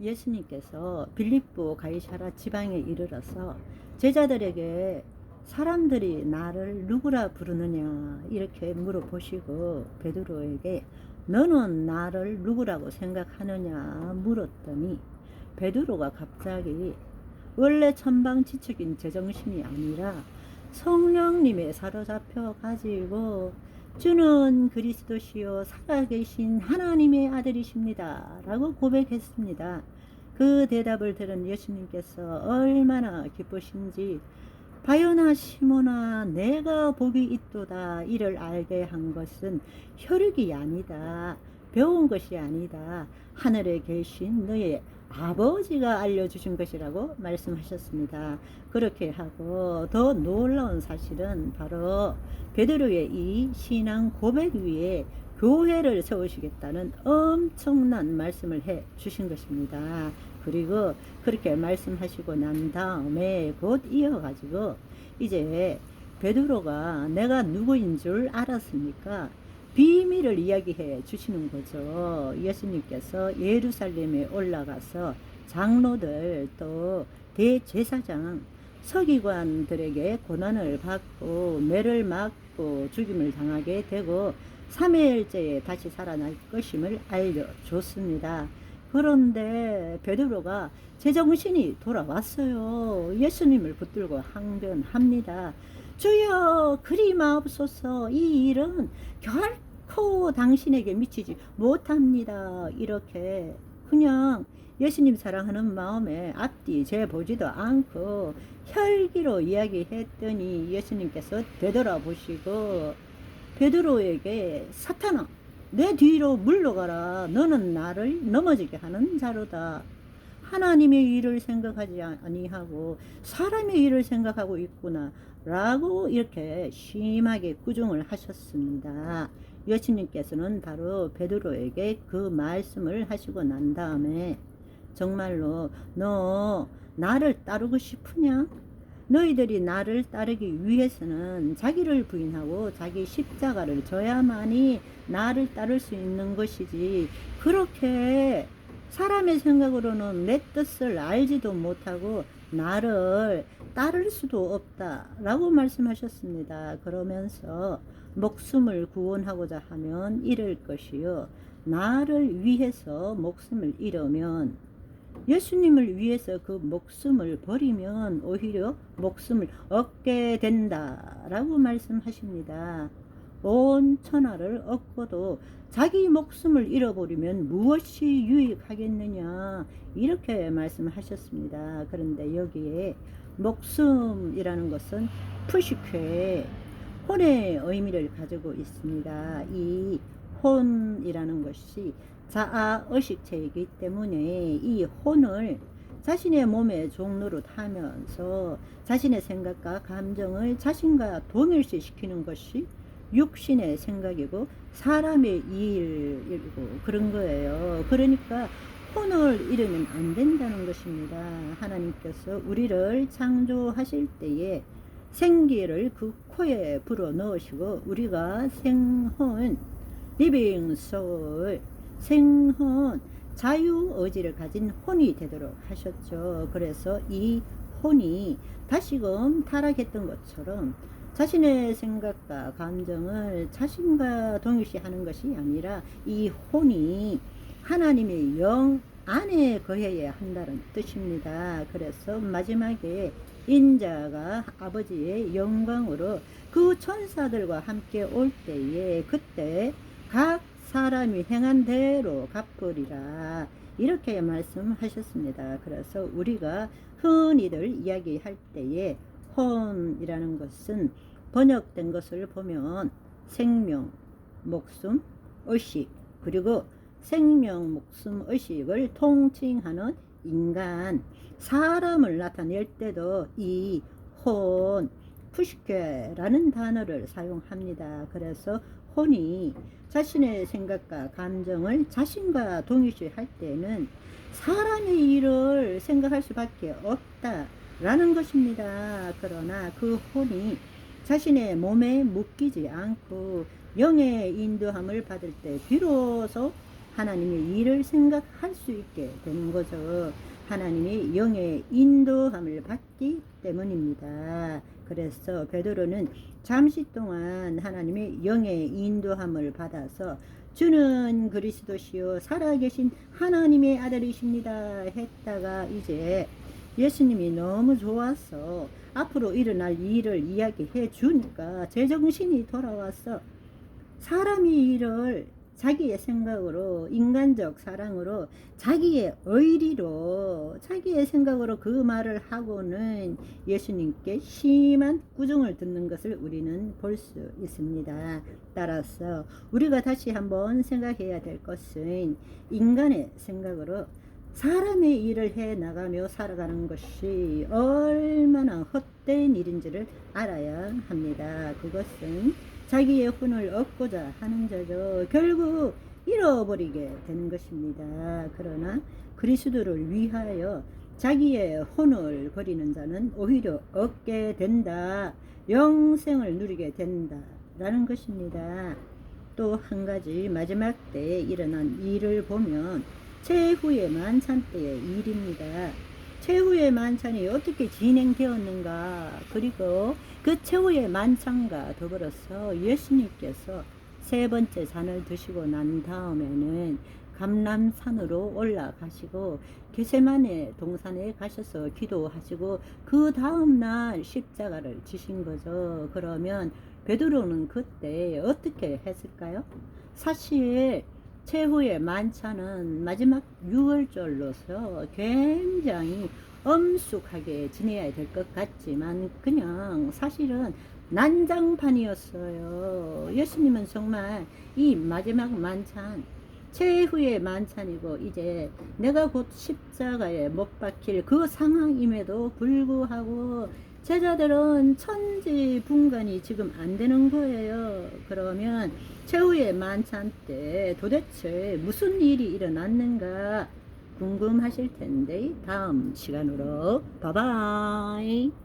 예수님께서 빌립보 가이사라 지방에 이르러서 제자들에게 사람들이 나를 누구라 부르느냐 이렇게 물어보시고 베드로에게 너는 나를 누구라고 생각하느냐 물었더니 베드로가 갑자기 원래 천방지축인 제정신이 아니라 성령님에 사로잡혀 가지고 주는 그리스도시요 살아계신 하나님의 아들이십니다 라고 고백했습니다. 그 대답을 들은 예수님께서 얼마나 기쁘신지 바요나 시모나 내가 복이 있도다 이를 알게 한 것은 혈육이 아니다 배운 것이 아니다 하늘에 계신 너의 아버지가 알려주신 것이라고 말씀하셨습니다. 그렇게 하고 더 놀라운 사실은 바로 베드로의 이 신앙 고백 위에 교회를 세우시겠다는 엄청난 말씀을 해 주신 것입니다. 그리고 그렇게 말씀하시고 난 다음에 곧 이어가지고 이제 베드로가 내가 누구인 줄 알았으니까 비밀을 이야기해 주시는 거죠. 예수님께서 예루살렘에 올라가서 장로들 또 대제사장 서기관들에게 고난을 받고 매를 맞고 죽임을 당하게 되고 3일째에 다시 살아날 것임을 알려줬습니다. 그런데 베드로가 제정신이 돌아왔어요. 예수님을 붙들고 항변합니다. 주여 그리 마옵소서 이 일은 결코 당신에게 미치지 못합니다. 이렇게 그냥 예수님 사랑하는 마음에 앞뒤 재보지도 않고 혈기로 이야기했더니 예수님께서 되돌아보시고 베드로에게 사탄아 내 뒤로 물러가라 너는 나를 넘어지게 하는 자로다. 하나님의 일을 생각하지 아니하고 사람의 일을 생각하고 있구나 라고 이렇게 심하게 꾸중을 하셨습니다. 예수님께서는 바로 베드로에게 그 말씀을 하시고 난 다음에 정말로 너 나를 따르고 싶으냐? 너희들이 나를 따르기 위해서는 자기를 부인하고 자기 십자가를 져야만이 나를 따를 수 있는 것이지 그렇게 사람의 생각으로는 내 뜻을 알지도 못하고 나를 따를 수도 없다 라고 말씀하셨습니다. 그러면서 목숨을 구원하고자 하면 잃을 것이요 나를 위해서 목숨을 잃으면 예수님을 위해서 그 목숨을 버리면 오히려 목숨을 얻게 된다 라고 말씀하십니다. 온 천하를 얻고도 자기 목숨을 잃어버리면 무엇이 유익하겠느냐 이렇게 말씀하셨습니다. 그런데 여기에 목숨이라는 것은 푸시케 혼의 의미를 가지고 있습니다. 이 혼이라는 것이 자아의식체이기 때문에 이 혼을 자신의 몸의 종로로 타면서 자신의 생각과 감정을 자신과 동일시시키는 것이 육신의 생각이고 사람의 일이고 그런 거예요. 그러니까 혼을 잃으면 안 된다는 것입니다. 하나님께서 우리를 창조하실 때에 생기를 그 코에 불어 넣으시고 우리가 생혼 리빙 소울 생혼 자유의지를 가진 혼이 되도록 하셨죠. 그래서 이 혼이 다시금 타락했던 것처럼 자신의 생각과 감정을 자신과 동일시하는 것이 아니라 이 혼이 하나님의 영 안에 거해야 한다는 뜻입니다. 그래서 마지막에 인자가 아버지의 영광으로 그 천사들과 함께 올 때에 그때 각 사람이 행한 대로 갚으리라 이렇게 말씀하셨습니다. 그래서 우리가 흔히들 이야기할 때에 혼이라는 것은 번역된 것을 보면 생명, 목숨, 의식 그리고 생명, 목숨, 의식을 통칭하는 인간, 사람을 나타낼 때도 이 혼, 푸시케라는 단어를 사용합니다. 그래서 혼이 자신의 생각과 감정을 자신과 동일시할 때는 사람의 일을 생각할 수밖에 없다라는 것입니다. 그러나 그 혼이 자신의 몸에 묶이지 않고 영의 인도함을 받을 때 비로소 하나님의 일을 생각할 수 있게 되는 거죠. 하나님이 영의 인도함을 받기 때문입니다. 그래서 베드로는 잠시 동안 하나님의 영의 인도함을 받아서 주는 그리스도시요 살아계신 하나님의 아들이십니다 했다가 이제 예수님이 너무 좋아서 앞으로 일어날 일을 이야기해 주니까 제정신이 돌아와서 사람이 일을 자기의 생각으로 인간적 사랑으로 자기의 의리로 자기의 생각으로 그 말을 하고는 예수님께 심한 꾸중을 듣는 것을 우리는 볼 수 있습니다. 따라서 우리가 다시 한번 생각해야 될 것은 인간의 생각으로 사람의 일을 해 나가며 살아가는 것이 얼마나 헛된 일인지를 알아야 합니다. 그것은 자기의 혼을 얻고자 하는 자죠. 결국 잃어버리게 되는 것입니다. 그러나 그리스도를 위하여 자기의 혼을 버리는 자는 오히려 얻게 된다. 영생을 누리게 된다. 라는 것입니다. 또 한 가지 마지막 때에 일어난 일을 보면 최후의 만찬 때의 일입니다. 최후의 만찬이 어떻게 진행되었는가, 그리고 그 최후의 만찬과 더불어서 예수님께서 세 번째 잔을 드시고 난 다음에는 감람산으로 올라가시고 게세마네 동산에 가셔서 기도하시고 그 다음날 십자가를 지신 거죠. 그러면 베드로는 그때 어떻게 했을까요? 사실 최후의 만찬은 마지막 6월절로서 굉장히 엄숙하게 지내야 될 것 같지만 그냥 사실은 난장판이었어요. 예수님은 정말 이 마지막 만찬, 최후의 만찬이고 이제 내가 곧 십자가에 못 박힐 그 상황임에도 불구하고 제자들은 천지분간이 지금 안 되는 거예요. 그러면 최후의 만찬 때 도대체 무슨 일이 일어났는가 궁금하실 텐데 다음 시간으로 바이바이.